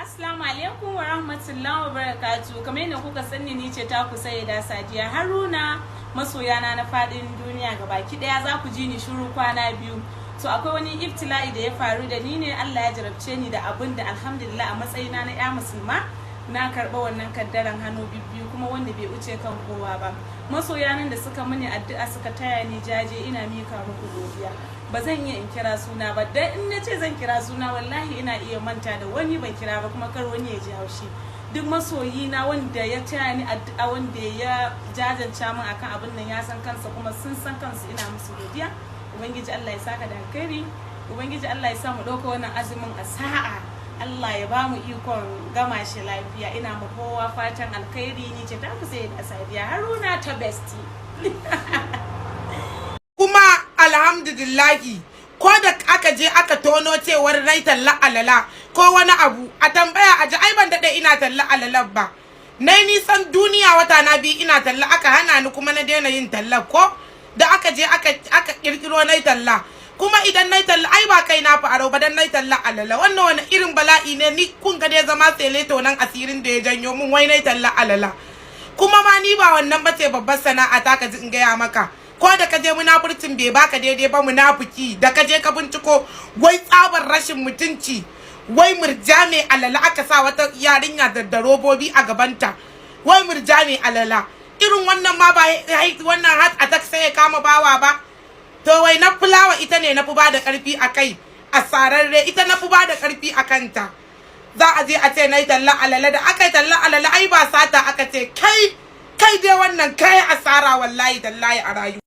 Assalamu alaikum wa rahmatullahi wa barakatuh. Kamar yadda kuka sani ni ce ta ku Sayyida Sadiya Haruna, masoyana na fadin duniya gabaki daya. Za ku ji ni shiru kwana biyu. To akwai wani ibtila'i da ya faru da ni ne. Allah ya jarabce ni da abin da alhamdulillah a matsayina na ya musulma na karɓa wannan kaddaran hannu bibbiyu, kuma wanda bai wuce kan kowa ba. Masoyanan da suka mini addu'a suka taya ni jaje, ina mika muku godiya. Ba zan iya in kira suna ba, dan in nace zan kira suna wallahi ina iya manta da wani ban kira ba, kuma kar wani ya ji haushi. Duk masoyi na wanda ya taya ni addu'a, wanda ya jajanta min akan abin nan ya san kansa, kuma sun san kansu, ina musu godiya. Ubangiji Allah ya saka da alkhairi, ubangiji Allah ya sa mu dauka wannan azumin a sa'a, Allah ya ba mu ikon gama shi lafiya. Ina ma kowa fatan alkhairi. Ni ce ta ku Sayyida Sadiya Haruna ta bestie. Kuma alhamdulillahi, ko da aka je aka tono cewar rai talla alala ko wani abu, a tambaya a ji ai ban daɗe ina talla alalan ba. Na nisan duniya wata na biyu ina talla, aka hana ni kuma na daina yin talla. Ko da aka je aka kirkiro na talla, kuma idan na talla ai ba kai na faro ba, dan na talla alala. Wannan wani irin bala'i ne, ni kun ga dai zama seleto nan asirin da ya janyo mun wai na talla alala. Kuma ma ni ba wannan bace babbar sana'a ta, ka ji in gaya maka. Ko da ka je munafurcin bai baka daidai ba, munafiki da ka je ka binciko wai tsabar rashin mutunci, wai murja mai alala aka sa wata yarinya da robobi a gabanta, wai murja mai alala. Irin wannan ma ba wannan hat attack sai ya kama bawa ba. To wai na fulawa ita ne na fi ba da karfi a kai, a sararre ita na fi ba da karfi a kanta. Za a je a ce na yi talla alala, da aka yi talla alala ai ba sata aka ce kai dai wannan kai asara wallahi tallahi a rayuwa.